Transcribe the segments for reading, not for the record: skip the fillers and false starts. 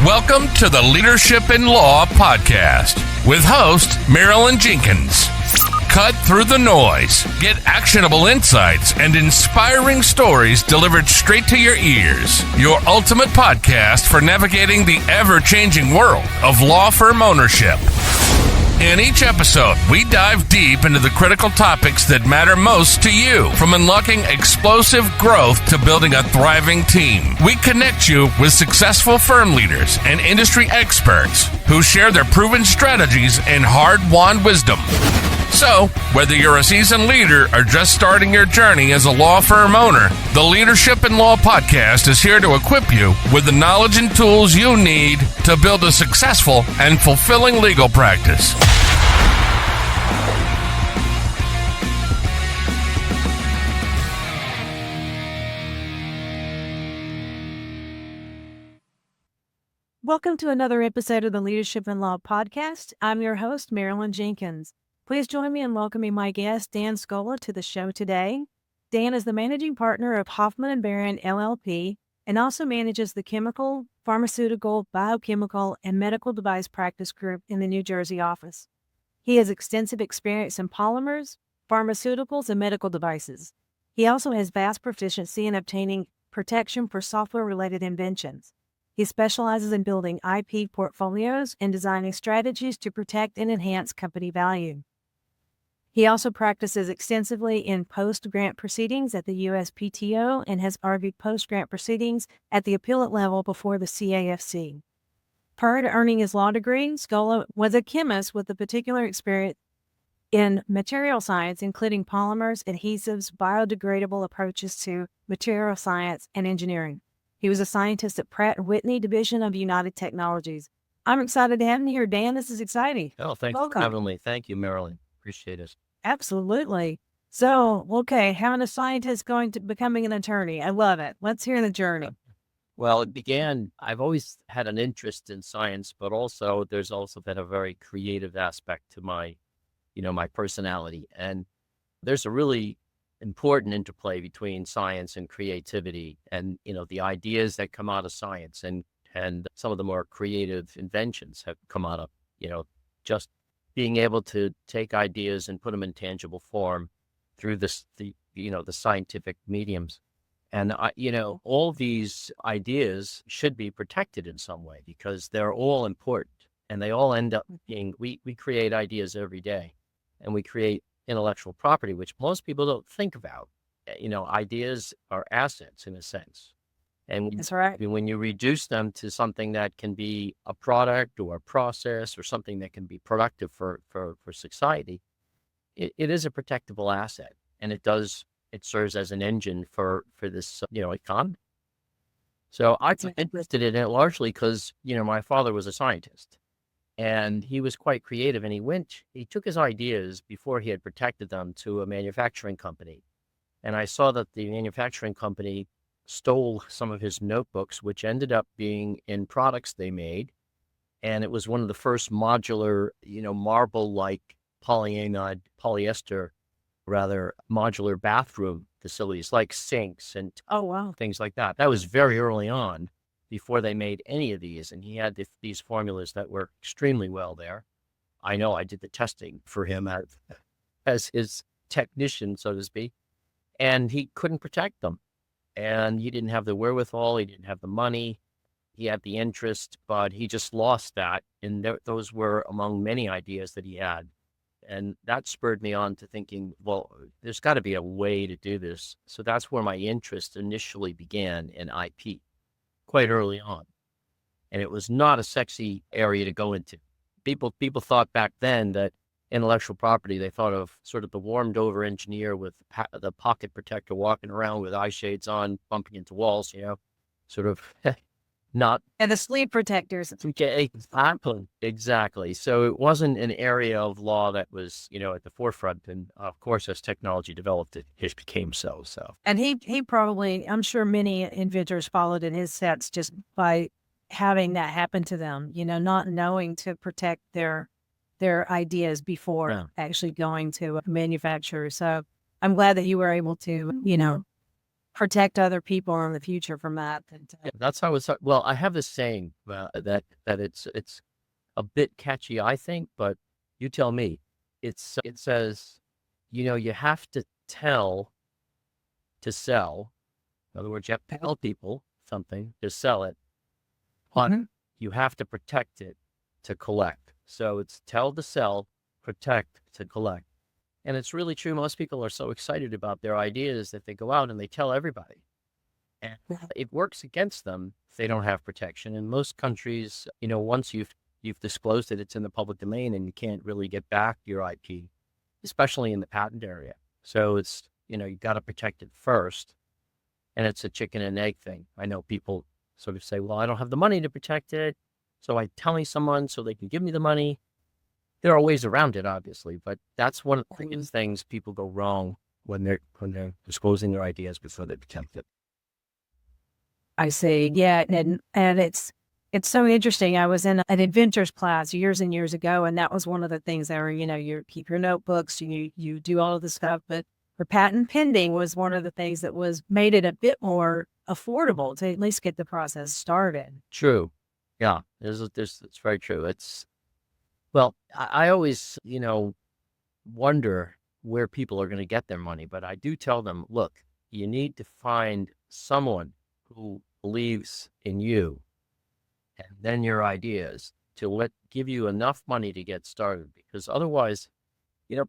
Welcome to the Leadership in Law podcast with host Marilyn Jenkins. Cut through the noise, get actionable insights and inspiring stories delivered straight to your ears. Your ultimate podcast for navigating the ever-changing world of law firm ownership. In each episode, we dive deep into the critical topics that matter most to you, from unlocking explosive growth to building a thriving team. We connect you with successful firm leaders and industry experts who share their proven strategies and hard-won wisdom. So, whether you're a seasoned leader or just starting your journey as a law firm owner, the Leadership in Law podcast is here to equip you with the knowledge and tools you need to build a successful and fulfilling legal practice. Welcome to another episode of the Leadership in Law podcast. I'm your host, Marilyn Jenkins. Please join me in welcoming my guest, Dan Scola, to the show today. Dan is the managing partner of Hoffman Baron LLP and also manages the chemical, pharmaceutical, biochemical, and medical device practice group in the New Jersey office. He has extensive experience in polymers, pharmaceuticals, and medical devices. He also has vast proficiency in obtaining protection for software-related inventions. He specializes in building IP portfolios and designing strategies to protect and enhance company value. He also practices extensively in post-grant proceedings at the USPTO and has argued post-grant proceedings at the appellate level before the CAFC. Prior to earning his law degree, Scola was a chemist with a particular experience in material science, including polymers, adhesives, biodegradable approaches to material science, and engineering. He was a scientist at Pratt & Whitney Division of United Technologies. I'm excited to have him here, Dan. This is exciting. Oh, thanks for having me. Thank you, Marilyn. Appreciate it. Absolutely. So, okay, having a scientist going to becoming an attorney. I love it. Let's hear the journey. Well, it began, I've always had an interest in science, but also there's also been a very creative aspect to my personality. And there's a really important interplay between science and creativity and, the ideas that come out of science and some of the more creative inventions have come out of, just being able to take ideas and put them in tangible form through the scientific mediums. And, all these ideas should be protected in some way because they're all important and they all end up being, we create ideas every day and we create intellectual property, which most people don't think about. Ideas are assets in a sense. And That's right. when you reduce them to something that can be a product or a process or something that can be productive for society, it is a protectable asset. And it serves as an engine for this, economy. So I'm interested in it largely because, my father was a scientist and he was quite creative and he took his ideas before he had protected them to a manufacturing company. And I saw that the manufacturing company stole some of his notebooks, which ended up being in products they made. And it was one of the first modular, marble-like polyester, modular bathroom facilities like sinks and things like that. That was very early on before they made any of these. And he had these formulas that were extremely well there. I know I did the testing for him as his technician, so to speak, and he couldn't protect them. And he didn't have the wherewithal, he didn't have the money, he had the interest, but he just lost that. And those were among many ideas that he had. And that spurred me on to thinking, well, there's got to be a way to do this. So that's where my interest initially began in IP, quite early on. And it was not a sexy area to go into. People thought back then that intellectual property, they thought of sort of the warmed over engineer with the pocket protector walking around with eye shades on, bumping into walls, sort of not. And the sleep protectors. Exactly. So it wasn't an area of law that was, at the forefront. And of course, as technology developed, it became so. And he probably, I'm sure many inventors followed in his steps just by having that happen to them, not knowing to protect their ideas before actually going to a manufacturer. So I'm glad that you were able to, protect other people in the future from that. Yeah, that's how it's. Well, I have this saying that it's a bit catchy, I think, but you tell me. It says, you have to tell to sell. In other words, you have to tell people something to sell it, but you have to protect it to collect. So it's tell to sell, protect to collect. And it's really true. Most people are so excited about their ideas that they go out and they tell everybody. And it works against them if they don't have protection. In most countries, once you've disclosed it, it's in the public domain and you can't really get back your IP, especially in the patent area. So it's, you got to protect it first. And it's a chicken and egg thing. I know people sort of say, well, I don't have the money to protect it, so I telling someone so they can give me the money. There are ways around it, obviously, but that's one of the biggest things people go wrong when they're disclosing their ideas before they protect it. I see. Yeah, and it's so interesting. I was in an inventors class years and years ago, and that was one of the things that were, you keep your notebooks, you do all of this stuff, but for patent pending was one of the things that made it a bit more affordable to at least get the process started. True. Yeah, it's very true. Well, I always, wonder where people are going to get their money, but I do tell them, look, you need to find someone who believes in you and then your ideas to give you enough money to get started, because otherwise,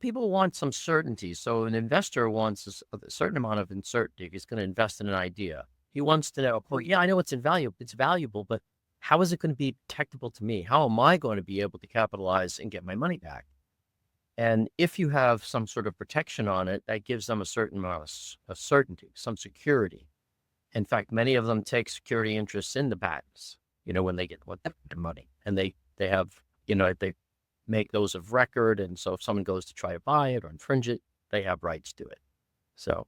people want some certainty. So an investor wants a certain amount of uncertainty if he's going to invest in an idea. He wants to know, well, yeah, I know it's valuable, but how is it going to be protectable to me? How am I going to be able to capitalize and get my money back? And if you have some sort of protection on it, that gives them a certain amount of certainty, some security. In fact, many of them take security interests in the patents, when they get their money. And they have, they make those of record. And so if someone goes to try to buy it or infringe it, they have rights to it. So.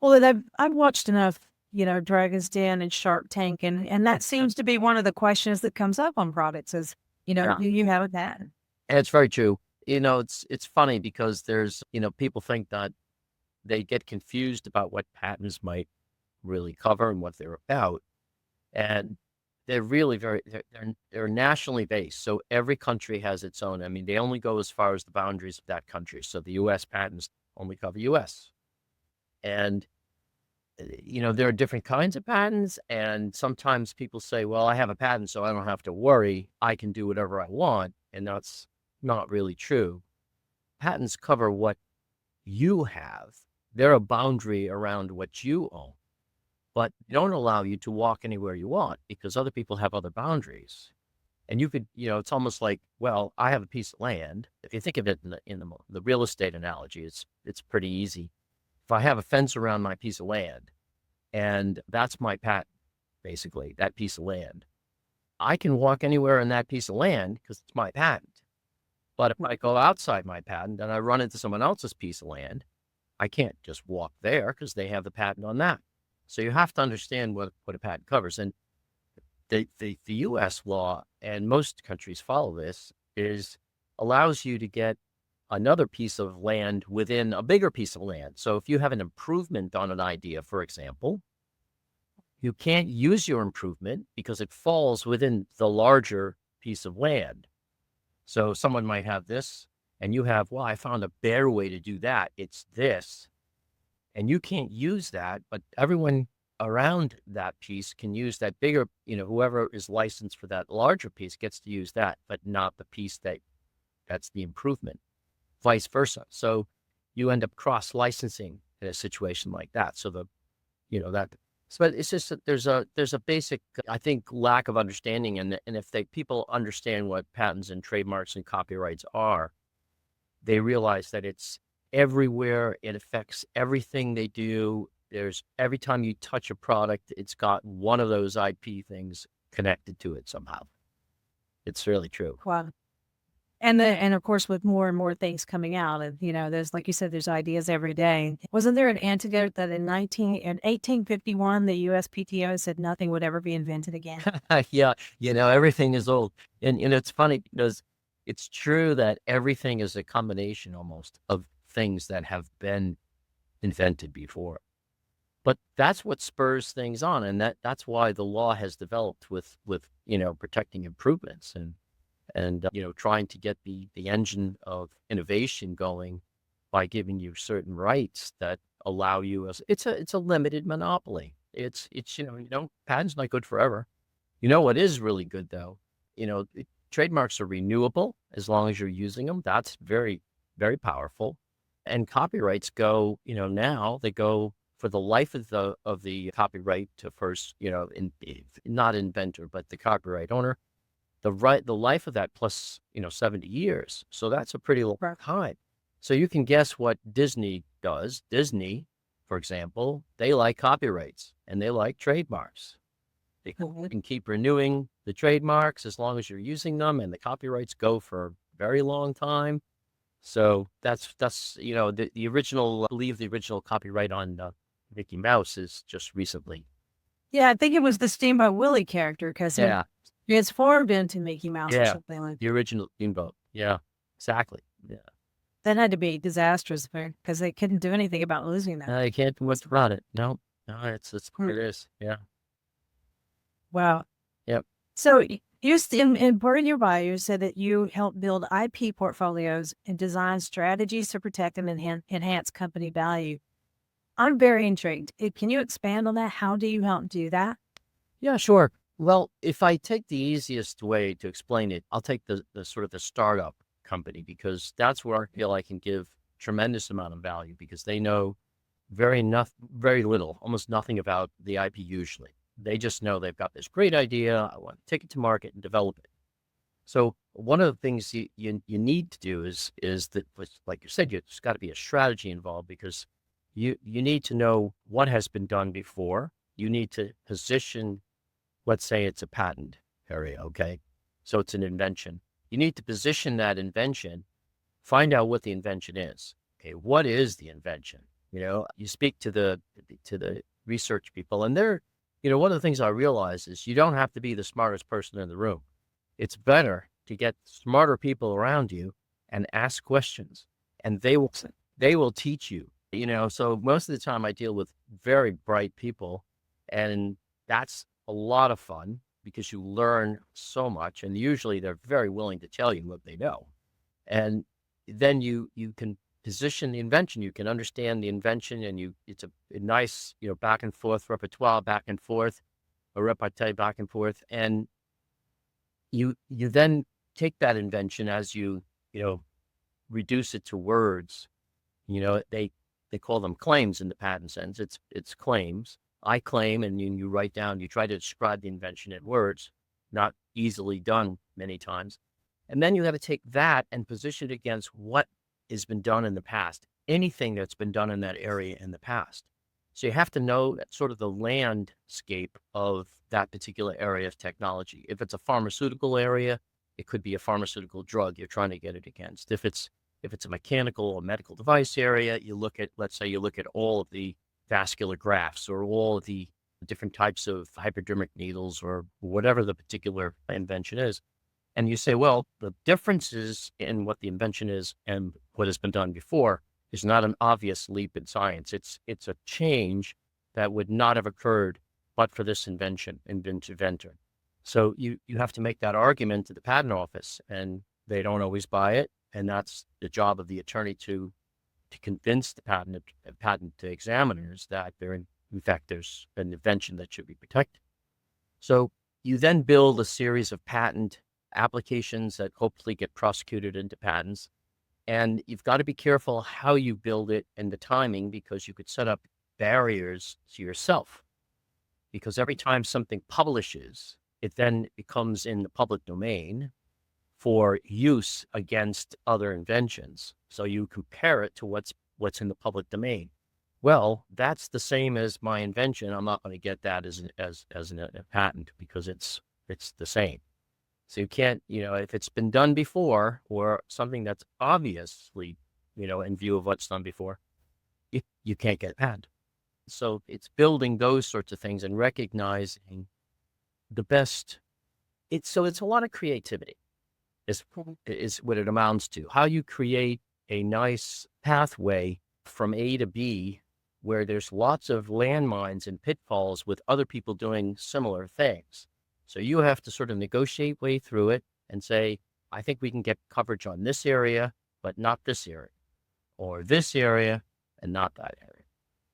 Well, I've watched enough, Dragon's Den and Shark Tank, and that seems to be one of the questions that comes up on products is, do you have a patent? And it's very true. It's funny because there's, people think that they get confused about what patents might really cover and what they're about. And they're really they're nationally based. So every country has its own. I mean, they only go as far as the boundaries of that country. So the U.S. patents only cover U.S. And, there are different kinds of patents. And sometimes people say, well, I have a patent, so I don't have to worry. I can do whatever I want. And that's not really true. Patents cover what you have. They're a boundary around what you own, but they don't allow you to walk anywhere you want because other people have other boundaries. And you could, it's almost like, well, I have a piece of land. If you think of it in the real estate analogy, it's pretty easy. If I have a fence around my piece of land, and that's my patent, basically, that piece of land, I can walk anywhere in that piece of land because it's my patent. But if I go outside my patent and I run into someone else's piece of land, I can't just walk there because they have the patent on that. So you have to understand what a patent covers. And the U.S. law, and most countries follow this, allows you to get another piece of land within a bigger piece of land. So if you have an improvement on an idea, for example, you can't use your improvement because it falls within the larger piece of land. So someone might have this, and you have, well, I found a better way to do that. It's this. And you can't use that, but everyone around that piece can use that bigger, whoever is licensed for that larger piece gets to use that, but not the piece that's the improvement, vice versa. So you end up cross-licensing in a situation like that. So but it's just that there's a basic, I think, lack of understanding. And if people understand what patents and trademarks and copyrights are, they realize that it's everywhere. It affects everything they do. Every time you touch a product, it's got one of those IP things connected to it somehow. It's really true. Wow. And of course, with more and more things coming out, and there's, like you said, there's ideas every day. Wasn't there an antidote that in 1851 the USPTO said nothing would ever be invented again? Yeah, everything is old, and it's funny because it's true that everything is a combination almost of things that have been invented before. But that's what spurs things on, and that's why the law has developed with protecting improvements and trying to get the engine of innovation going by giving you certain rights that allow you it's a limited monopoly. It's patents not good forever. What is really good though, trademarks are renewable as long as you're using them. That's very, very powerful. And copyrights go, now they go for the life of the copyright to first, not inventor, but the copyright owner, the life of that plus, 70 years. So that's a pretty long time. So you can guess what Disney does. Disney, for example, they like copyrights and they like trademarks. They can keep renewing the trademarks as long as you're using them, and the copyrights go for a very long time. So that's the original. I believe the original copyright on Mickey Mouse is just recently. Yeah, I think it was the Steamboat Willie character because he transformed into Mickey Mouse or something like that. The original Steamboat. Yeah, exactly. Yeah. That had to be disastrous because they couldn't do anything about losing that. They can't do much about it. No, it's what it is. Yeah. Wow. Yep. So in part of your bio, you said that you help build IP portfolios and design strategies to protect and enhance company value. I'm very intrigued. Can you expand on that? How do you help do that? Yeah, sure. Well, if I take the easiest way to explain it, I'll take the sort of the startup company, because that's where I feel I can give tremendous amount of value, because they know very little, almost nothing about the IP usually. They just know they've got this great idea. I want to take it to market and develop it. So one of the things you need to do is that, like you said, there's got to be a strategy involved, because you need to know what has been done before. You need to position, let's say it's a patent area, okay? So it's an invention. You need to position that invention, find out what the invention is. Okay, what is the invention? You speak to the research people, and they're, one of the things I realize is you don't have to be the smartest person in the room. It's better to get smarter people around you and ask questions, and they will teach you. So most of the time I deal with very bright people, and that's a lot of fun because you learn so much, and usually they're very willing to tell you what they know. And then you can position the invention, you can understand the invention, and it's a nice, back and forth repertoire, back and forth, a repartee back and forth. And you then take that invention as you reduce it to words. They call them claims in the patent sense. It's claims. I claim, and you write down, you try to describe the invention in words, not easily done many times. And then you got to take that and position it against what has been done in the past, anything that's been done in that area in the past. So you have to know sort of the landscape of that particular area of technology. If it's a pharmaceutical area, it could be a pharmaceutical drug you're trying to get it against. If it's a mechanical or medical device area, let's say you look at all of the vascular grafts or all of the different types of hypodermic needles or whatever the particular invention is. And you say, well, the differences in what the invention is and what has been done before is not an obvious leap in science. It's a change that would not have occurred but for this inventor. So you have to make that argument to the patent office, and they don't always buy it. And that's the job of the attorney to convince the patent examiners that in fact there's an invention that should be protected. So you then build a series of patent applications that hopefully get prosecuted into patents. And you've got to be careful how you build it and the timing, because you could set up barriers to yourself. Because every time something publishes, it then becomes in the public domain for use against other inventions. So you compare it to what's in the public domain. Well, that's the same as my invention. I'm not going to get that as a patent because it's the same. So you can't, if it's been done before or something that's obviously, in view of what's done before, you can't get a patent. So it's building those sorts of things and recognizing the best. It's a lot of creativity is what it amounts to. How you create a nice pathway from A to B where there's lots of landmines and pitfalls with other people doing similar things. So you have to sort of negotiate way through it and say, I think we can get coverage on this area, but not this area, or this area and not that area.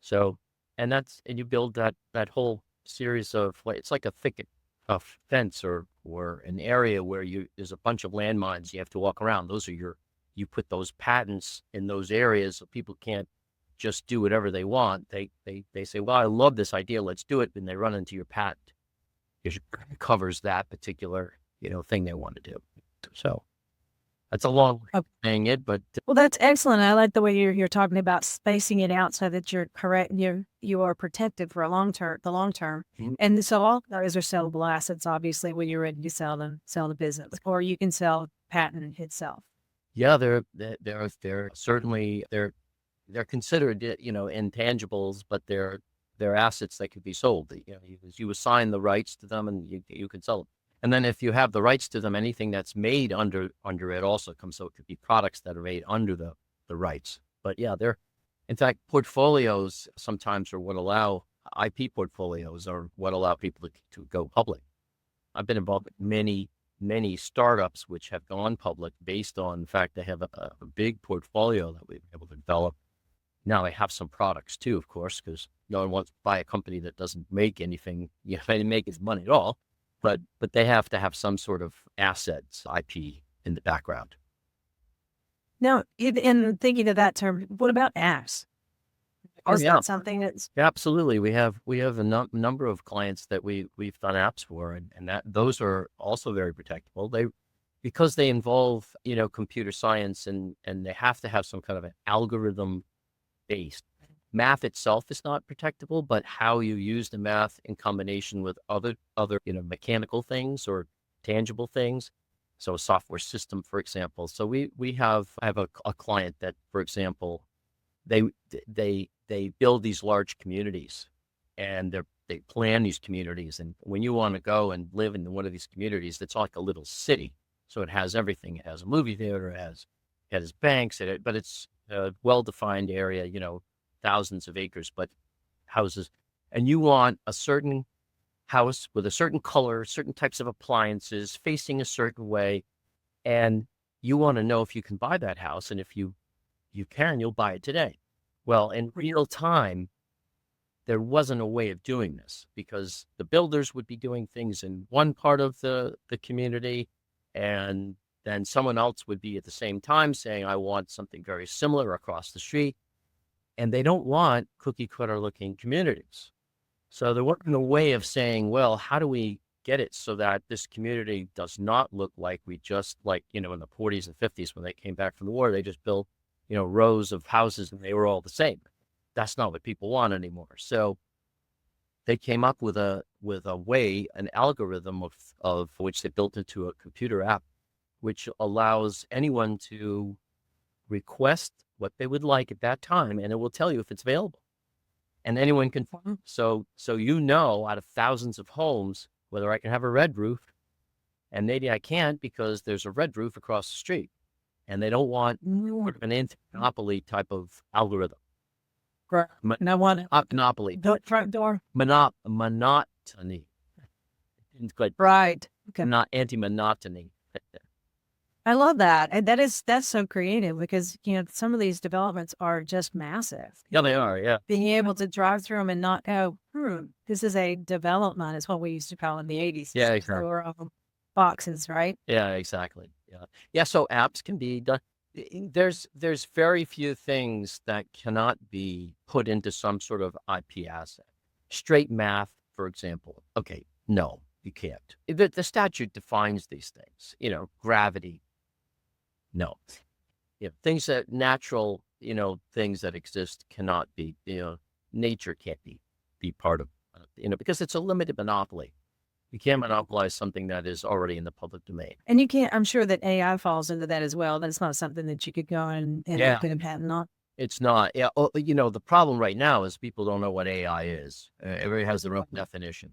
So, and you build that whole series of, it's like a thicket, a fence, or an area where there's a bunch of landmines you have to walk around. Those are you put those patents in those areas so people can't just do whatever they want. They say, well, I love this idea, let's do it. And they run into your patent. It covers that particular, thing they want to do. So that's a long way of saying it, but well, that's excellent. I like the way you're talking about spacing it out so that you're correct. You are protected for the long term. Mm-hmm. And so all those are sellable assets, obviously, when you're ready to sell the business, or you can sell patent itself. Yeah, they're certainly they're considered intangibles, but they're assets that could be sold. You assign the rights to them, and you can sell them. And then if you have the rights to them, anything that's made under it also comes. So it could be products that are made under the rights. But yeah, in fact, portfolios sometimes are what allow IP portfolios are what allow people to go public. I've been involved in many startups which have gone public based on the fact they have a big portfolio that we've been able to develop. Now they have some products too, of course, because no one wants to buy a company that doesn't make anything, they didn't make its money at all. But they have to have some sort of assets, IP in the background. Now, in thinking of that term, what about apps? Is that something that's absolutely? We have a number of clients that we've done apps for, and that those are also very protectable. Because they involve computer science and they have to have some kind of an algorithm based. Math itself is not protectable, but how you use the math in combination with other mechanical things or tangible things. So a software system, for example. So I have a client that, for example, they build these large communities, and they plan these communities. And when you want to go and live in one of these communities, it's like a little city. So it has everything. It has a movie theater, it has banks, but it's a well-defined area, thousands of acres, but houses. And you want a certain house with a certain color, certain types of appliances, facing a certain way. And you want to know if you can buy that house. And if you can, you'll buy it today. Well, in real time, there wasn't a way of doing this because the builders would be doing things in one part of the community, and then someone else would be at the same time saying, I want something very similar across the street. And they don't want cookie cutter looking communities. So there wasn't a way of saying, well, how do we get it so that this community does not look like we just in the 40s and 50s when they came back from the war, they just built, rows of houses and they were all the same. That's not what people want anymore. So they came up with an algorithm of which they built into a computer app, which allows anyone to request what they would like at that time, and it will tell you if it's available. And anyone can, so out of thousands of homes, whether I can have a red roof, and maybe I can't because there's a red roof across the street, and they don't want sort of an monopoly type of algorithm. And I want monopoly. Front door. Monotony. Right. Okay. Not anti-monotony. I love that. And that's so creative because, some of these developments are just massive. Yeah, they are. Yeah. Being able to drive through them and not go, this is a development is what we used to call in the 80s. Yeah, exactly. Or boxes, right? Yeah, exactly. Yeah. Yeah. So apps can be done. There's very few things that cannot be put into some sort of IP asset. Straight math, for example. Okay. No, you can't. The statute defines these things, gravity. No, things that natural, things that exist cannot be, nature can't be part of, because it's a limited monopoly. You can't monopolize something that is already in the public domain. And you can't, I'm sure that AI falls into that as well. That's not something that you could go and put a patent on. It's not. Yeah. The problem right now is people don't know what AI is. Everybody has their own definition,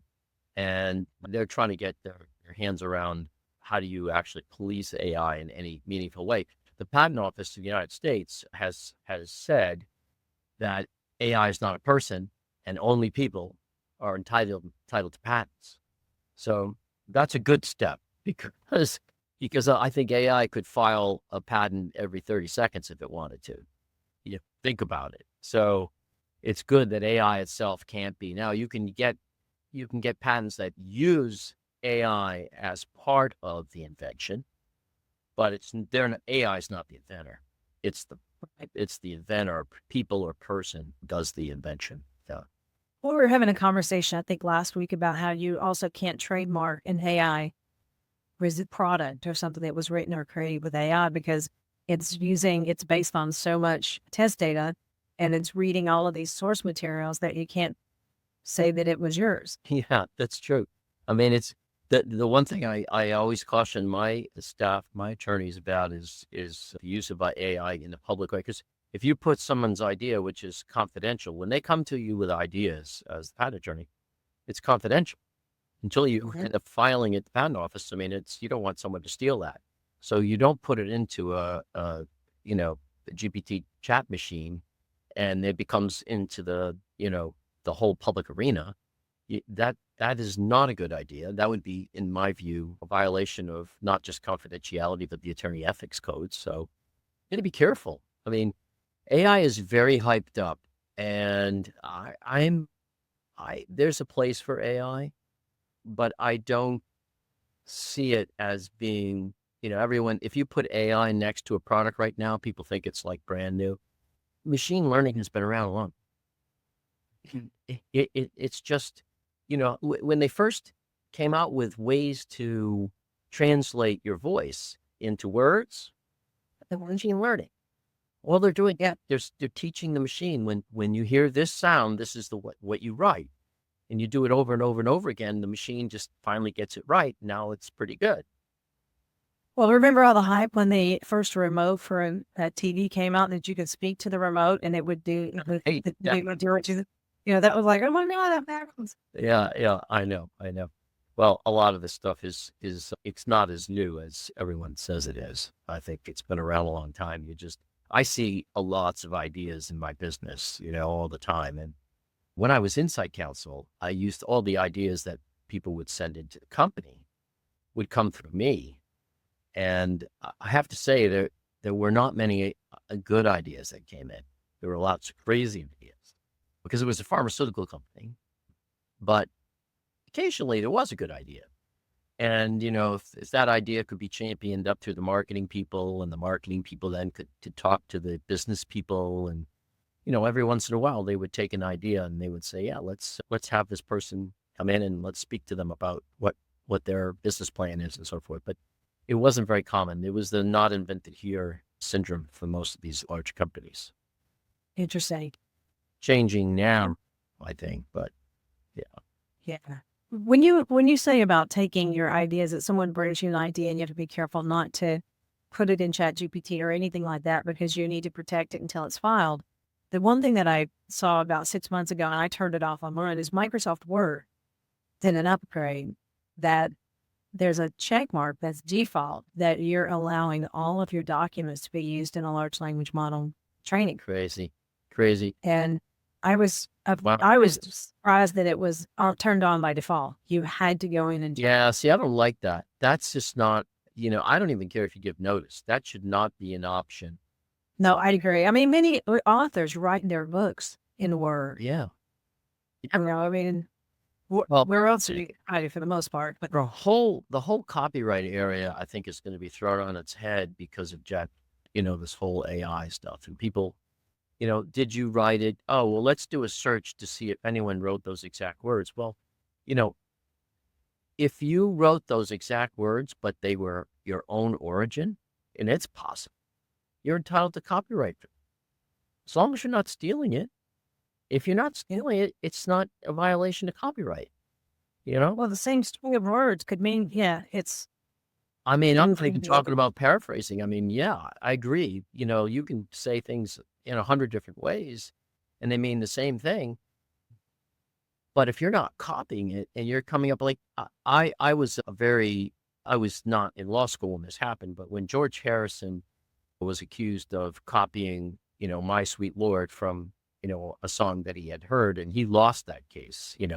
and they're trying to get their hands around how do you actually police AI in any meaningful way. The Patent Office of the United States has said that AI is not a person, and only people are entitled to patents. So that's a good step because I think AI could file a patent every 30 seconds if it wanted to. You think about it. So it's good that AI itself can't be. Now you can get patents that use AI as part of the invention, but AI is not the inventor. It's the inventor, people or person does the invention. Yeah. Well, we were having a conversation, I think, last week about how you also can't trademark an AI product or something that was written or created with AI because it's based on so much test data and it's reading all of these source materials that you can't say that it was yours. Yeah, that's true. I mean, it's the one thing I always caution my staff, my attorneys about is the use of AI in the public way. Because if you put someone's idea, which is confidential, when they come to you with ideas as the patent attorney, it's confidential until you end up filing at the patent office. I mean, you don't want someone to steal that. So you don't put it into a GPT chat machine and it becomes into the whole public arena. That is not a good idea. That would be, in my view, a violation of not just confidentiality, but the attorney ethics code. So you got to be careful. I mean, AI is very hyped up, and there's a place for AI, but I don't see it as being, everyone, if you put AI next to a product right now, people think it's like brand new. Machine learning has been around a long. It's just, when they first came out with ways to translate your voice into words, the machine learning. All they're doing, they're teaching the machine when you hear this sound, this is what you write, and you do it over and over and over again. The machine just finally gets it right. Now it's pretty good. Well, remember all the hype when the first remote for that TV came out that you could speak to the remote and it would do that was like, oh my God, that happens. Yeah, I know. Well, a lot of this stuff is it's not as new as everyone says it is. I think it's been around a long time. I see lots of ideas in my business, all the time. And when I was inside counsel, I used all the ideas that people would send into the company would come through me. And I have to say there were not many good ideas that came in. There were lots of crazy ideas because it was a pharmaceutical company, but occasionally there was a good idea. And, if that idea could be championed up through the marketing people and the marketing people then could talk to the business people. And, every once in a while they would take an idea and they would say, yeah, let's have this person come in and let's speak to them about what their business plan is and so forth. But it wasn't very common. It was the not invented here syndrome for most of these large companies. Interesting. Changing now, I think, but yeah. Yeah. When you say about taking your ideas, that someone brings you an idea and you have to be careful not to put it in ChatGPT or anything like that because you need to protect it until it's filed. The one thing that I saw about 6 months ago, and I turned it off on mine, is Microsoft Word did an upgrade that there's a check mark that's default that you're allowing all of your documents to be used in a large language model training. Crazy. And I was surprised that it was turned on by default. You had to go in and see, I don't like that. That's just not, I don't even care if you give notice. That should not be an option. No, I agree. I mean, many authors write their books in Word. Yeah. Well, where else are you hiding for the most part? But the whole copyright area, I think, is going to be thrown on its head because of this whole AI stuff. And people, did you write it? Oh, well, let's do a search to see if anyone wrote those exact words. Well, if you wrote those exact words, but they were your own origin, and it's possible, you're entitled to copyright them. As long as you're not stealing it. If you're not stealing it, it's not a violation of copyright. Well, the same string of words could mean, it's. I mean, I'm even talking about paraphrasing. I mean, yeah, I agree. You can say things in 100 different ways and they mean the same thing. But if you're not copying it and you're coming up like, I was not in law school when this happened, but when George Harrison was accused of copying, My Sweet Lord from a song that he had heard, and he lost that case. He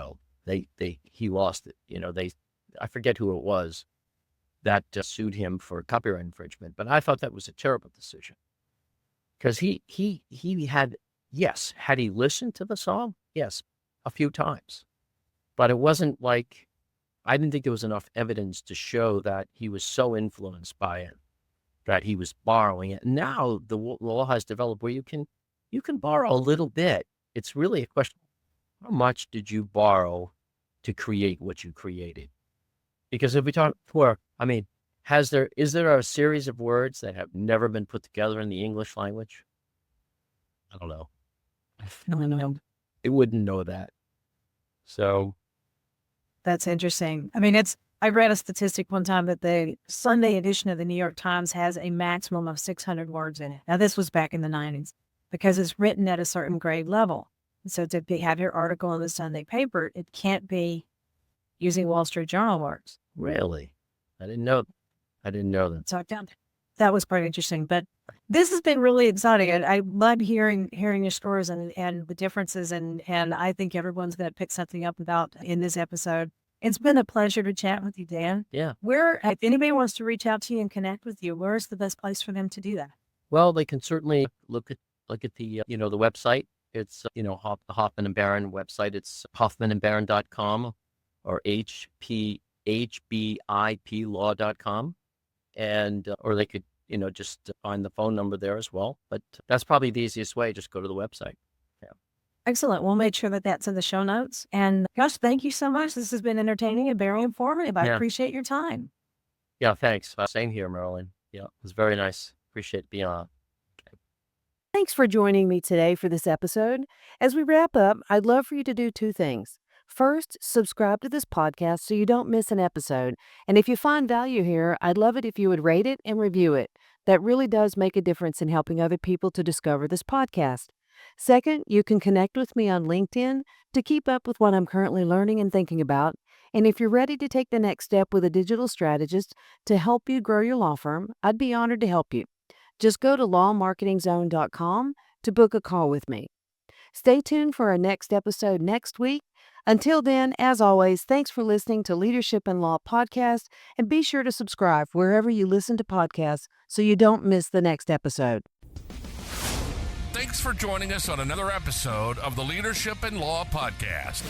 lost it. I forget who it was that sued him for copyright infringement, but I thought that was a terrible decision because he had he listened to the song? Yes, a few times, but it wasn't like, I didn't think there was enough evidence to show that he was so influenced by it that he was borrowing it. Now the law has developed where you can borrow a little bit. It's really a question, how much did you borrow to create what you created? Because if we talk before, is there a series of words that have never been put together in the English language? I don't know. No. It wouldn't know that. So That's interesting. I read a statistic one time that the Sunday edition of the New York Times has a maximum of 600 words in it. Now, this was back in the 90s because it's written at a certain grade level. So to have your article in the Sunday paper, it can't be using Wall Street Journal words. Really? I didn't know that. So that was quite interesting. But this has been really exciting. I love hearing your stories and the differences. And I think everyone's going to pick something up in this episode. It's been a pleasure to chat with you, Dan. Yeah. If anybody wants to reach out to you and connect with you, where's the best place for them to do that? Well, they can certainly look at the the website. It's the Hoffman Baron website. It's hoffmanandbaron.com or hbiplaw.com, and or they could just find the phone number there as well. But that's probably the easiest way. Just go to the website. Yeah. Excellent. We'll make sure that that's in the show notes. And gosh, thank you so much. This has been entertaining and very informative. I appreciate your time. Yeah, thanks. Same here, Marilyn. Yeah, it was very nice. Appreciate being on. Okay. Thanks for joining me today for this episode. As we wrap up, I'd love for you to do two things. First, subscribe to this podcast so you don't miss an episode. And if you find value here, I'd love it if you would rate it and review it. That really does make a difference in helping other people to discover this podcast. Second, you can connect with me on LinkedIn to keep up with what I'm currently learning and thinking about. And if you're ready to take the next step with a digital strategist to help you grow your law firm, I'd be honored to help you. Just go to lawmarketingzone.com to book a call with me. Stay tuned for our next episode next week. Until then, as always, thanks for listening to Leadership in Law Podcast, and be sure to subscribe wherever you listen to podcasts so you don't miss the next episode. Thanks for joining us on another episode of the Leadership in Law Podcast.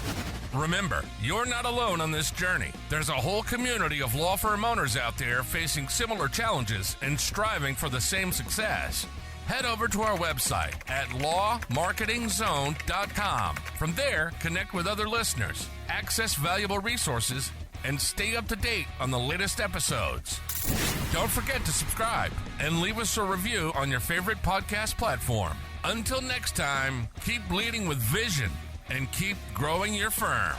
Remember, you're not alone on this journey. There's a whole community of law firm owners out there facing similar challenges and striving for the same success. Head over to our website at lawmarketingzone.com. From there, connect with other listeners, access valuable resources, and stay up to date on the latest episodes. Don't forget to subscribe and leave us a review on your favorite podcast platform. Until next time, keep leading with vision and keep growing your firm.